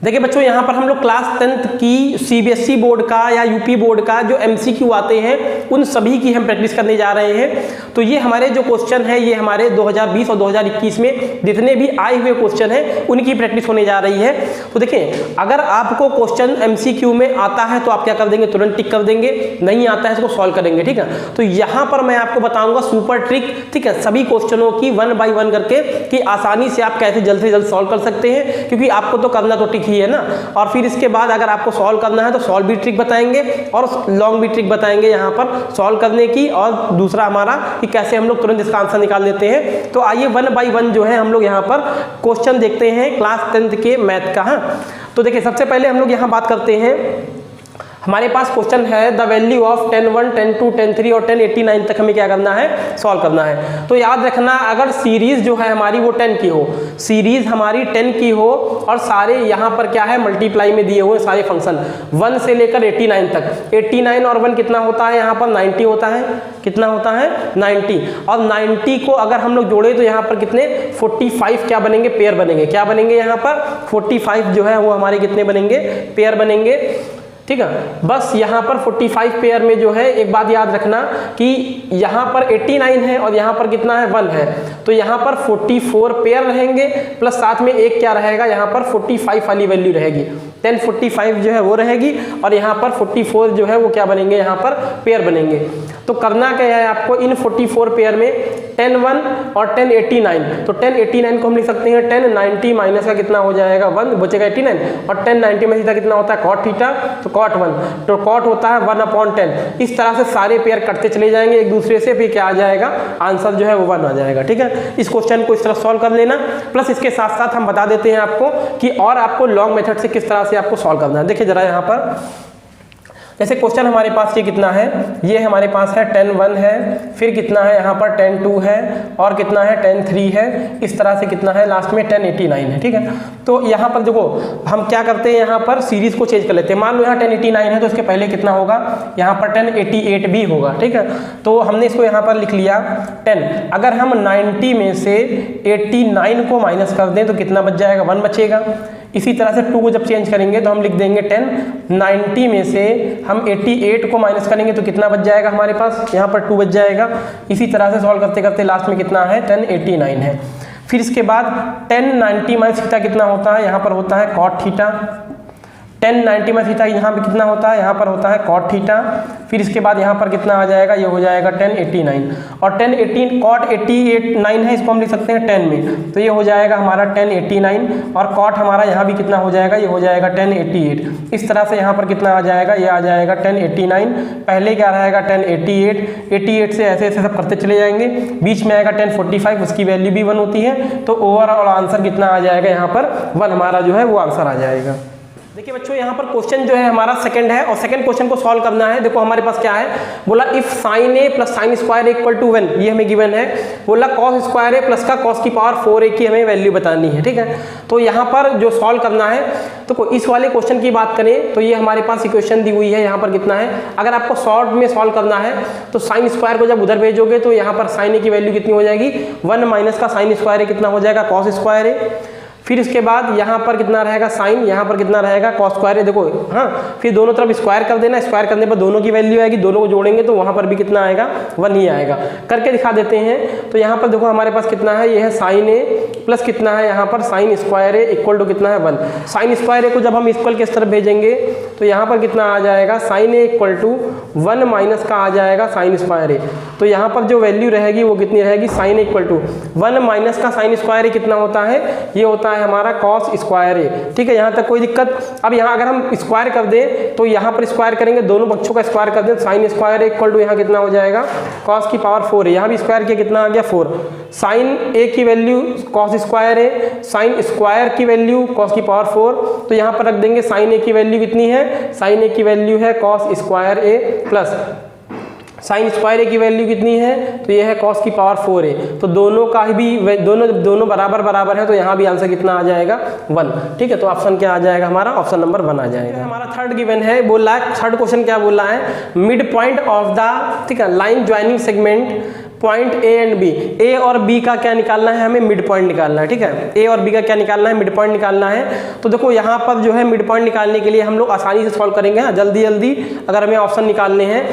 देखिए बच्चों, यहाँ पर हम लोग क्लास 10th की सीबीएसई बोर्ड का या यूपी बोर्ड का जो एमसीक्यू आते हैं उन सभी की हम प्रैक्टिस करने जा रहे हैं। तो ये हमारे जो क्वेश्चन है ये हमारे 2020 और 2021 में जितने भी आए हुए क्वेश्चन हैं उनकी प्रैक्टिस होने जा रही है। तो देखिए, अगर आपको क्वेश्चन एमसीक्यू में आता है तो आप क्या कर देंगे, तुरंत टिक कर देंगे, नहीं आता है इसको सॉल्व करेंगे। ठीक है, तो यहाँ पर मैं आपको बताऊंगा सुपर ट्रिक, ठीक है, सभी क्वेश्चनों की 1 बाय 1 करके कि आसानी से आप कैसे जल्द से जल्द सॉल्व कर सकते हैं, क्योंकि आपको तो करना तो ट्रिक ही है ना। और फिर इसके बाद अगर आपको सॉल्व करना है तो सॉल्व भी ट्रिक बताएंगे और लॉन्ग भी ट्रिक बताएंगे यहाँ पर सॉल्व करने की, और दूसरा हमारा कि कैसे हम लोग तुरंत इसका आंसर निकाल लेते हैं। तो आइए 1 बाय 1 जो है हम लोग यहाँ पर क्वेश्चन देखते हैं क्लास 10th के मैथ का। तो देखिए, सबसे पहले हम लोग यहाँ बात करते हैं, हमारे पास क्वेश्चन है द वैल्यू ऑफ 10(1), 10(2), 10(3) और 1089 तक हमें क्या करना है, सॉल्व करना है। तो याद रखना, अगर सीरीज जो है हमारी वो 10 की हो, सीरीज हमारी 10 की हो और सारे यहाँ पर क्या है मल्टीप्लाई में दिए हुए सारे फंक्शन 1 से लेकर 89 तक, 89 और 1 कितना होता है, यहाँ पर 90 होता है। कितना होता है, 90। और 90 को अगर हम लोग जोड़े तो यहाँ पर कितने 45 क्या बनेंगे, पेयर बनेंगे। क्या बनेंगे यहाँ पर 45 जो है वो हमारे कितने बनेंगे, पेयर बनेंगे। ठीक है, बस यहाँ पर 45 पेयर में जो है एक बात याद रखना कि यहाँ पर 89 है और यहाँ पर कितना है 1 है, तो यहाँ पर 44 पेयर रहेंगे प्लस साथ में एक क्या रहेगा, यहाँ पर 45 वाली वैल्यू रहेगी, 1045 जो है वो रहेगी और यहाँ पर 44 जो है वो क्या बनेंगे, यहाँ पर पेयर बनेंगे। तो करना क्या है आपको, इन 44 पेयर में 10(1) और 1089, तो 1089 को हम लिख सकते हैं 1090 माइनस का कितना हो जाएगा 1, बचेगा 89, और 1090 में थीटा कितना होता है cot थीटा, तो cot 1, तो cot होता है 1/10। इस तरह से सारे पेयर कटते चले जाएंगे एक दूसरे से, फिर क्या आ जाएगा, आंसर जो है वो 1 आ जाएगा। ठीक है, इस क्वेश्चन को इस तरह सॉल्व कर लेना, प्लस इसके साथ साथ हम बता देते हैं आपको कि और आपको लॉन्ग मेथड से किस तरह से आपको सॉल्व करना है। देखिए जरा यहाँ पर, जैसे क्वेश्चन हमारे पास ये कितना है, ये हमारे पास है 10(1) है, फिर कितना है यहाँ पर 10(2) है और कितना है 10(3) है, इस तरह से कितना है लास्ट में 1089 है। ठीक है, तो यहाँ पर देखो हम क्या करते हैं, यहाँ पर सीरीज को चेंज कर लेते हैं। मान लो यहाँ 1089 है तो इसके पहले कितना होगा, यहाँ पर 1088 भी होगा। ठीक है, तो हमने इसको यहाँ पर लिख लिया 10। अगर हम 90 में से 89 को माइनस कर दें तो कितना बच जाएगा, 1 बचेगा। इसी तरह से 2 को जब चेंज करेंगे तो हम लिख देंगे 10, 90 में से हम 88 को माइनस करेंगे तो कितना बच जाएगा हमारे पास, यहाँ पर 2 बच जाएगा। इसी तरह से सॉल्व करते करते लास्ट में कितना है 1089 है। फिर इसके बाद 1090 माइनस थीटा कितना होता है, यहाँ पर होता है cot थीटा। 1090 में थीटा यहाँ पे कितना होता है, यहाँ पर होता है cot थीटा। फिर इसके बाद यहाँ पर कितना आ जाएगा, ये हो जाएगा 1089, और 1018 cot 89 है, इसको हम लिख सकते हैं 10 में, तो ये हो जाएगा हमारा 1089, और cot हमारा यहाँ भी कितना हो जाएगा, ये हो जाएगा 1088। इस तरह से यहाँ पर कितना आ जाएगा, ये आ जाएगा 1089, पहले क्या रहेगा 1088, 88 से ऐसे ऐसे सब करते चले जाएंगे, बीच में आएगा 1045, उसकी वैल्यू भी 1 होती है, तो ओवरऑल आंसर कितना आ जाएगा, यहाँ पर 1 हमारा जो है वो आंसर आ जाएगा। देखिए बच्चों, यहाँ पर क्वेश्चन जो है हमारा सेकंड है और सेकंड क्वेश्चन को सॉल्व करना है। देखो हमारे पास क्या है, बोला if sin a plus sin square equal to 1, ये हमें गिवन है। बोला cos स्क्वायर a प्लस का cos की पावर 4a की हमें वैल्यू बतानी है। ठीक है, तो यहाँ पर जो सॉल्व करना है, तो इस वाले क्वेश्चन की बात करें तो ये हमारे पास इक्वेशन दी हुई है, यहाँ पर कितना है, अगर आपको शॉर्ट में सॉल्व करना है तो sin स्क्वायर को जब उधर भेजोगे तो यहाँ पर sin a की वैल्यू कितनी हो जाएगी, 1 माइनस का sin स्क्वायर a कितना हो जाएगा, cos स्क्वायर a। फिर इसके बाद यहाँ पर कितना रहेगा साइन, यहाँ पर कितना रहेगा cos स्क्वायर है। देखो हाँ, फिर दोनों तरफ स्क्वायर कर देना, स्क्वायर करने पर दोनों की वैल्यू आएगी, दोनों को जोड़ेंगे तो वहाँ पर भी कितना आएगा, 1 ही आएगा। करके दिखा देते हैं। तो यहाँ पर देखो हमारे पास कितना है, ये है साइन ए प्लस कितना है यहाँ पर sine square a equal to कितना है 1। साइन स्क्वायर ए को जब हम इक्वल के इस तरफ भेजेंगे तो यहाँ पर कितना आ जाएगा, sine a equal to 1 minus का आ जाएगा साइन स्क्वायर ए। तो यहाँ पर जो वैल्यू रहेगी वो कितनी रहेगी, साइन इक्वल टू 1 माइनस का साइन स्क्वायर ए कितना होता है, ये होता है हमारा cos स्क्वायर ए। ठीक है, यहाँ तक कोई दिक्कत। अब यहाँ अगर हम स्क्वायर कर दें तो यहाँ पर स्क्वायर करेंगे, दोनों पक्षों का स्क्वायर कर दें, sine square a equal to यहाँ कितना हो जाएगा, cos की पावर 4 है। यहाँ भी स्क्वायर किया कितना आ गया 4। साइन ए की वैल्यू cos स्क्वायर ए, साइन स्क्वायर की वैल्यू cos की पावर 4, तो यहाँ पर रख देंगे साइन ए की वैल्यू कितनी है, साइन ए की वैल्यू है cos स्क्वायर ए प्लस साइन स्क्वायर ए की वैल्यू कितनी है, तो ये है cos की पावर 4 है। तो दोनों का ही भी दोनों बराबर बराबर है, तो यहाँ भी आंसर कितना आ जाएगा 1। ठीक है, तो ऑप्शन क्या आ जाएगा हमारा, ऑप्शन नंबर 1 आ जाएगा। हमारा थर्ड गिवन है, बोला है थर्ड क्वेश्चन क्या बोला है, मिड पॉइंट ऑफ द, ठीक है, line joining segment point A and B, A और बी का क्या निकालना है, हमें मिड पॉइंट निकालना है, ठीक है। ए और बी का क्या निकालना है, मिड पॉइंट निकालना है। तो देखो यहाँ पर जो है मिड पॉइंट निकालने के लिए हम लोग आसानी से सॉल्व करेंगे, जल्दी जल्दी अगर हमें ऑप्शन निकालने हैं।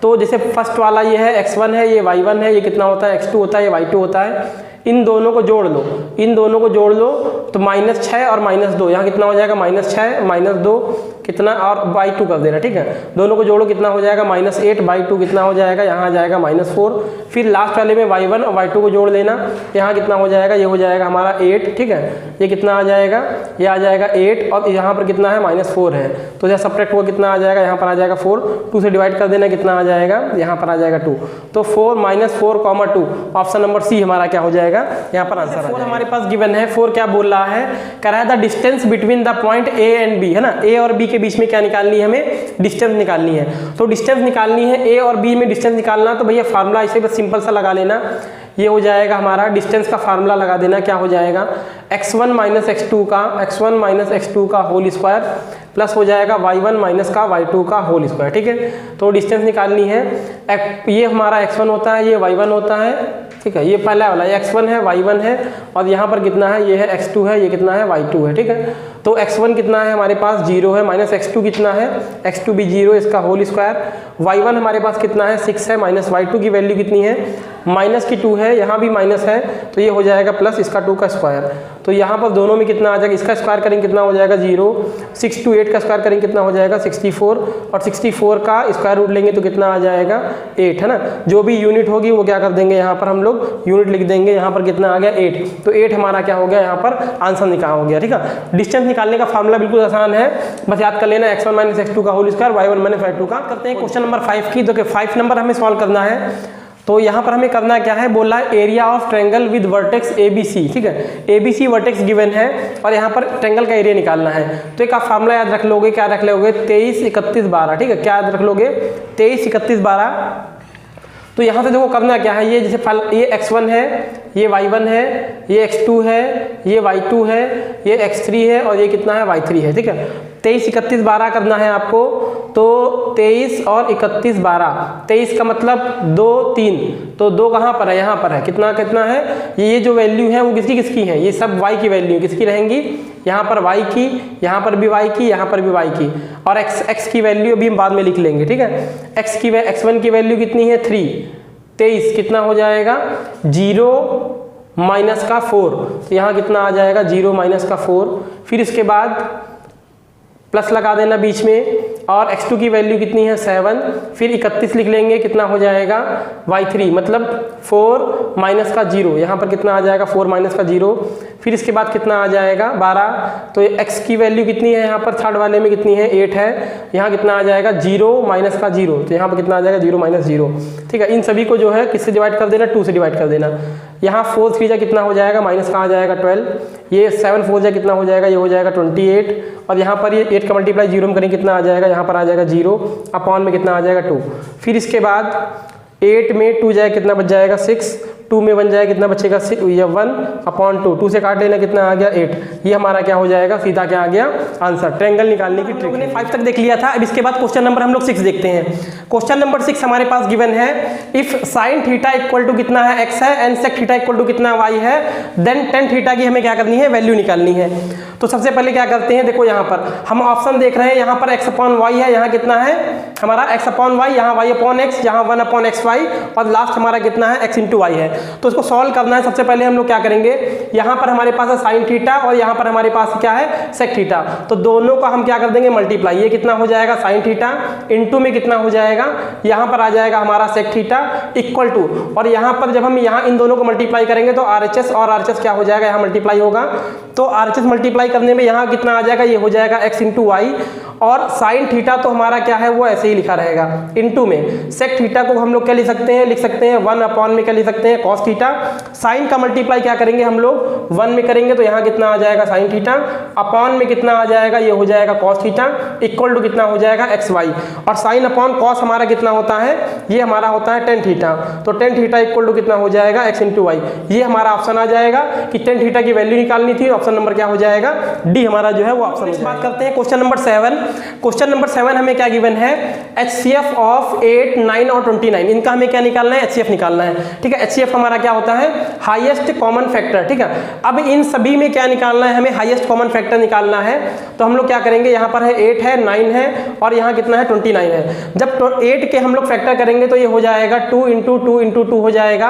तो जैसे फर्स्ट वाला ये है x1 है, ये y1 है, ये कितना होता है x2 होता है, ये y2 होता है। इन दोनों को जोड़ लो, इन दोनों को जोड़ लो तो -6 और -2, यहाँ कितना हो जाएगा -6 -2 कितना, और y2 कर देना, ठीक है। दोनों को जोड़ो कितना हो जाएगा -8 y2 कितना हो जाएगा, यहाँ आ जाएगा -4। फिर लास्ट वाले में y1 और y2 को जोड़ लेना, यहाँ कितना हो जाएगा, ये हो जाएगा हमारा 8, ठीक है। ये कितना आ जाएगा, ये आ जाएगा 8 और यहाँ पर कितना है -4 है, तो यहाँ सब्ट्रैक्ट हुआ कितना आ जाएगा, यहाँ पर आ जाएगा 4, 2 से डिवाइड कर देना कितना आ जाएगा, यहाँ पर आ जाएगा 2। तो 4 -4, 2 ऑप्शन नंबर सी हमारा क्या हो जाएगा, यहाँ पर आंसर। 4 हमारे पास गिवन है। 4 क्या बोल रहा है, कह रहा है the distance between the point A and B, है ना। ए और बी के बीच में क्या निकालनी है, हमें डिस्टेंस निकालनी है। तो डिस्टेंस निकालनी है, ए और बी में डिस्टेंस निकालना, तो भैया फार्मूला इसे बस सिंपल सा लगा लेना। ये हो जाएगा हमारा डिस्टेंस का फार्मूला लगा देना, क्या हो जाएगा x1 - x2 का होल स्क्वायर प्लस हो जाएगा y1 - का y2 का होल स्क्वायर, ठीक है। तो डिस्टेंस निकालनी है, ये हमारा x1 होता है, ये y1 होता है, ठीक है। ये पहला वाला ये x1 है, y1 है, और यहाँ पर कितना है, ये है x2 है, ये कितना है y2 है, ठीक है। तो x1 कितना है हमारे पास 0 है, -x2 कितना है, x2 भी 0, इसका होल स्क्वायर। y1 हमारे पास कितना है 6 है, -y2 की वैल्यू कितनी है -2 है, यहाँ भी माइनस है, तो ये हो जाएगा प्लस इसका 2 का स्क्वायर। तो यहाँ पर दोनों में कितना आ जाएगा, इसका स्क्वायर करेंगे कितना हो जाएगा 0, 6 to 8 का स्क्वायर करेंगे कितना हो जाएगा 64, और 64 का स्क्वायर रूट लेंगे तो कितना आ जाएगा 8, है ना। जो भी यूनिट होगी वो क्या कर देंगे, यहाँ पर हम लोग यूनिट लिख देंगे, यहाँ पर कितना आ गया 8, तो 8 हमारा क्या हो गया, यहाँ पर आंसर निकाल हो गया, ठीक है। डिस्टेंस निकालने का फार्मूला बिल्कुल आसान है, बस याद कर लेना x1 - x2 का होल स्क्वायर, y1 - y2 का। करते हैं क्वेश्चन नंबर 5 की। तो 5 नंबर हमें सॉल्व करना है। तो यहाँ पर हमें करना क्या है, बोला area of triangle with vertex ABC, ठीक है। ABC वर्टेक्स गिवन है और यहाँ पर ट्रायंगल का एरिया निकालना है। तो एक आप फार्मूला याद रख लोगे, क्या रख लोगे 23 31 12, ठीक है। क्या याद रख लोगे 23 31 12। तो यहाँ से देखो करना क्या है, ये जैसे ये x1 है, ये y1 है, ये x2 है, ये y2 है, ये x3 है, और ये कितना है y3 है, ठीक है। 23 31 12 करना है आपको। तो 23 और 31 12, 23 का मतलब 2 3, तो 2 कहाँ पर है, यहाँ पर है, कितना कितना है, ये जो वैल्यू है वो किसकी किसकी है, ये सब y की वैल्यू किसकी रहेंगी, यहाँ पर y की, यहाँ पर भी y की, यहाँ पर भी y की, और x की वैल्यू अभी हम बाद में लिख लेंगे, ठीक है। x1 की वैल्यू कितनी है 3, 23 कितना हो जाएगा 0 माइनस का 4, तो यहाँ कितना आ जाएगा 0 माइनस का 4, फिर इसके बाद प्लस लगा देना बीच में, और x2 की वैल्यू कितनी है 7, फिर 31 लिख लेंगे, कितना हो जाएगा y3 मतलब 4 माइनस का 0, यहाँ पर कितना आ जाएगा 4 माइनस का 0, फिर इसके बाद कितना आ जाएगा 12। तो x की वैल्यू कितनी है, यहाँ पर थर्ड वाले में कितनी है 8 है, यहाँ कितना आ जाएगा 0 माइनस का 0, तो यहाँ पर कितना आ जाएगा 0 माइनस 0, ठीक है। इन सभी को जो है किससे डिवाइड कर देना, 2 से डिवाइड कर देना। यहाँ 4 3 जा कितना हो जाएगा, माइनस का आ जाएगा 12, ये 7 4 जा कितना हो जाएगा, ये हो जाएगा 28, और यहाँ पर ये 8 का मल्टीप्लाई 0 में करेंगे कितना आ जाएगा, यहाँ पर आ जाएगा 0, अपॉन में कितना आ जाएगा 2, फिर इसके बाद 8 में 2 जाए कितना बच जाएगा 6, 2 में 1 जाए कितना बचेगा 1/2, 2 से काट लेना कितना आ गया 8, ये हमारा क्या हो जाएगा, सीधा क्या आ गया आंसर। ट्रायंगल निकालने की ट्रिक ने 5 तक देख लिया था। अब इसके बाद क्वेश्चन नंबर हम लोग 6 देखते हैं। क्वेश्चन नंबर 6 हमारे पास गिवन है, if sin theta equal to कितना है x है, and sec theta equal to कितना y है, देन tan थीटा की हमें क्या करनी है, वैल्यू निकालनी है। तो सबसे पहले क्या करते हैं, देखो यहाँ पर हम ऑप्शन देख रहे हैं, यहाँ पर x/y है, यहाँ कितना है हमारा x/y, यहाँ y/x, यहाँ 1/xy, और लास्ट हमारा कितना है x × y है। तो इसको सॉल्व करना है। सबसे पहले हम लोग क्या करेंगे, यहाँ पर हमारे पास है sin थीटा और यहाँ पर हमारे पास क्या है sec थीटा, तो दोनों का हम क्या कर देंगे मल्टीप्लाई, ये कितना हो जाएगा sin थीटा, इनटू में कितना हो जाएगा, यहाँ पर आ जाएगा हमारा sec थीटा इक्वल टू, और यहाँ पर जब हम यहाँ इन दोनों को मल्टीप्लाई करेंगे तो RHS और RHS क्या हो जाएगा, यहाँ मल्टीप्लाई होगा, तो RHS मल्टीप्लाई करने में यहाँ कितना आ जाएगा, ये हो जाएगा x × y, और sin थीटा तो हमारा क्या है वो ऐसे ही लिखा रहेगा, इनटू में sec थीटा को हम लोग क्या लिख सकते हैं, 1 अपॉन में क्या लिख सकते हैं cos थीटा, साइन का मल्टीप्लाई क्या करेंगे हम लोग 1 में करेंगे, तो यहाँ कितना आ जाएगा sin थीटा, अपॉन में कितना आ जाएगा, ये हो जाएगा cos थीटा इक्वल टू कितना हो जाएगा xy, और साइन अपॉन cos हमारा कितना होता है ये हमारा होता है tan थीटा। तो tan थीटा इक्वल टू कितना हो जाएगा x इंटू वाई। ये हमारा ऑप्शन आ जाएगा कि tan थीटा की वैल्यू निकालनी थी। ऑप्शन नंबर क्या हो जाएगा, डी हमारा जो है वो ऑप्शन। इस बात करते हैं क्वेश्चन नंबर 7। क्वेश्चन नंबर 7 हमें क्या गिवन है, HCF ऑफ 8, 9 और 29। इनका हमें क्या निकालना है, HCF निकालना है। ठीक है, HCF हमारा क्या होता है, हाईएस्ट कॉमन फैक्टर। ठीक है, अब इन सभी में क्या निकालना है, हमें हाईएस्ट कॉमन फैक्टर निकालना है। तो हम लोग क्या करेंगे, यहाँ पर है 8 है, 9 है और यहाँ कितना है 29 है। जब 8 के हम लोग फैक्टर करेंगे तो ये हो जाएगा 2 इंटू 2 इंटू 2 हो जाएगा,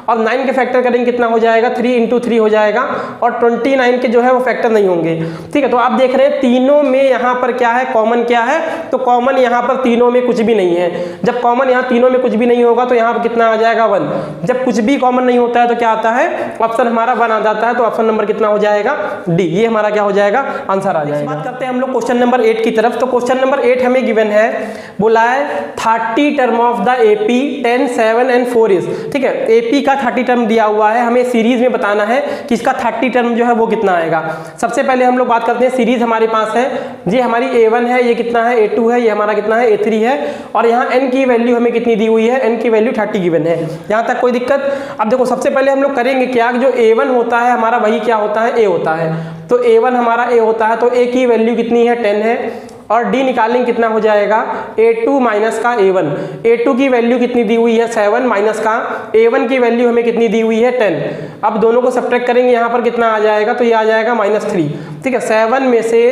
और 9 के फैक्टर करेंगे कितना हो जाएगा 3 इंटू 3 हो जाएगा, और 29 के जो है वो फैक्टर नहीं होंगे। ठीक है, तो आप देख रहे हैं तीनों में यहाँ पर क्या है, कॉमन क्या है, तो कॉमन यहाँ पर तीनों में कुछ भी नहीं है। जब कॉमन यहाँ तीनों में कुछ भी नहीं होगा तो यहाँ पर कितना आ जाएगा 1। जब कुछ भी कॉमन नहीं होता है तो क्या आता है, ऑप्शन हमारा 1 आ जाता है। तो ऑप्शन नंबर कितना हो जाएगा, डी। ये हमारा क्या हो जाएगा, आंसर आ जाएगा। बात करते हैं हम लोग क्वेश्चन नंबर 8 की तरफ। तो क्वेश्चन नंबर 8 हमें गिवन है, बोला है 30 term of the AP 10, 7 and 4 is. ठीक है, एपी का 30 टर्म दिया हुआ है, हमें सीरीज में बताना है कि इसका 30 टर्म जो है वो कितना आएगा। सबसे पहले हम लोग बात करते हैं, सीरीज हमारे पास है, ये हमारी A1 है, ये कितना है A2 है, ये हमारा कितना है A3 है, और यहाँ n की वैल्यू हमें कितनी दी हुई है, n की वैल्यू 30 गिवन है। यहाँ तक कोई दिक्कत। अब देखो सबसे पहले हम लोग करेंगे क्या, जो A1 होता है हमारा वही क्या होता है, A होता है। तो A1 हमारा A होता है, तो A की वैल्यू कितनी है 10 है, और D निकालेंगे कितना हो जाएगा A2 माइनस का A1। A2 की वैल्यू कितनी दी हुई है 7 माइनस का A1 की वैल्यू हमें कितनी दी हुई है 10। अब दोनों को सब्ट्रैक्ट करेंगे, यहाँ पर कितना आ जाएगा, तो ये आ जाएगा -3। ठीक है, 7 में से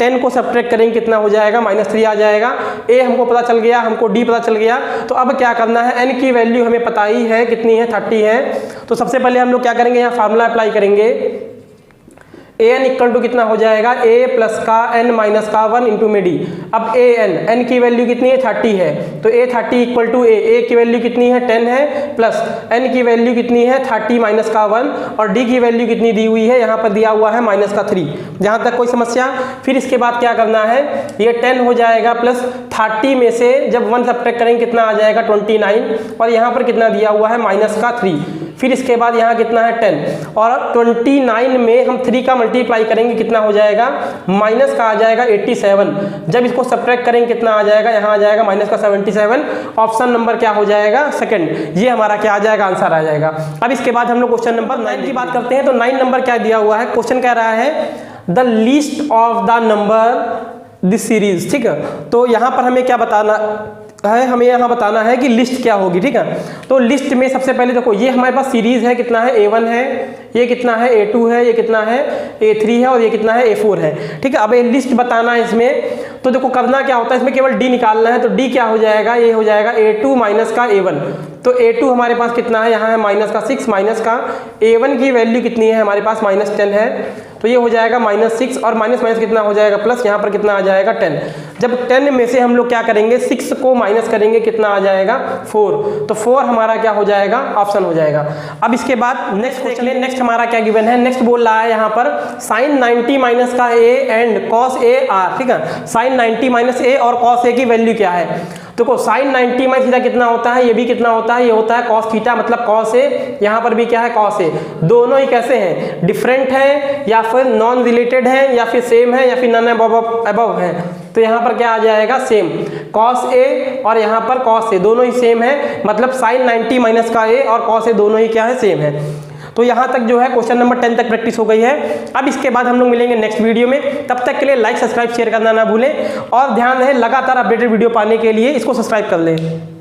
10 को सब्ट्रैक्ट करेंगे कितना हो जाएगा, -3 आ जाएगा। A हमको पता चल गया, हमको D पता चल गया। तो अब क्या करना है, n की वैल्यू हमें पता ही है कितनी है 30 है। तो सबसे पहले हम लोग क्या करेंगे, यहाँ फार्मूला अप्लाई करेंगे। an इक्वल टू कितना हो जाएगा, a प्लस का n माइनस का 1 इंटू में d। अब n की वैल्यू कितनी है 30 है, तो a 30 इक्वल टू a की वैल्यू कितनी है 10 है, प्लस n की वैल्यू कितनी है 30 माइनस का 1, और d की वैल्यू कितनी दी हुई है, यहाँ पर दिया हुआ है -3। जहाँ तक कोई समस्या। फिर इसके बाद क्या करना है, ये 10 हो जाएगा प्लस 30 में से जब 1 सब्ट्रैक्ट करेंगे कितना आ जाएगा 29, और यहाँ पर कितना दिया हुआ है -3। फिर इसके बाद यहाँ कितना है 10, और 29 में हम 3 का मल्टीप्लाई करेंगे कितना हो जाएगा, माइनस का आ जाएगा 87। जब इसको सब्ट्रैक्ट करेंगे कितना आ जाएगा, यहाँ आ जाएगा -77। ऑप्शन नंबर क्या हो जाएगा, सेकंड। ये हमारा क्या आ जाएगा, आंसर आ जाएगा। अब इसके बाद हम लोग क्वेश्चन नंबर 9 की बात करते हैं। तो 9 नंबर क्या दिया हुआ है, क्वेश्चन कह रहा है the list of the number this series. ठीक है, तो यहाँ पर हमें क्या बताना है, हमें यहाँ बताना है कि लिस्ट क्या होगी। ठीक है, तो लिस्ट में सबसे पहले देखो, ये हमारे पास सीरीज है, कितना है A1 है, ये कितना है A2 है, ये कितना है A3 है, और ये कितना है A4 है। ठीक है, अब ये लिस्ट बताना है इसमें। तो देखो करना क्या होता है, इसमें केवल D निकालना है। तो D क्या हो जाएगा, ये हो जाएगा A2 माइनस का A1। तो A2 हमारे पास कितना है, यहाँ है -6 माइनस का A1 की वैल्यू कितनी है हमारे पास -10 है, तो ये हो जाएगा -6, और माइनस माइनस कितना हो जाएगा प्लस, यहाँ पर कितना आ जाएगा 10। जब 10 में से हम लोग क्या करेंगे, 6 को माइनस करेंगे कितना आ जाएगा 4। तो 4 हमारा क्या हो जाएगा, ऑप्शन हो जाएगा। अब इसके बाद नेक्स्ट देख लें, नेक्स्ट हमारा क्या गिवन है। नेक्स्ट बोल रहा है यहाँ पर sin 90 माइनस का A and cos A R। ठीक है, sin 90 माइनस A और cos A की वैल्यू क्या है। देखो sin 90 माइनस थीटा कितना होता है, ये भी कितना होता है, ये होता है cos थीटा, मतलब cos A। यहाँ पर भी क्या है, cos A। दोनों ही कैसे हैं, डिफरेंट है, या फिर नॉन रिलेटेड है, या फिर सेम है, या फिर नन अबव है। तो यहाँ पर क्या आ जाएगा, सेम। cos A और यहाँ पर cos A दोनों ही सेम है, मतलब sin 90 माइनस का A और cos A दोनों ही क्या है, सेम है। तो यहाँ तक जो है क्वेश्चन नंबर 10 तक प्रैक्टिस हो गई है। अब इसके बाद हम लोग मिलेंगे नेक्स्ट वीडियो में। तब तक के लिए लाइक, सब्सक्राइब, शेयर करना ना भूलें, और ध्यान रहे लगातार अपडेटेड वीडियो पाने के लिए इसको सब्सक्राइब कर लें।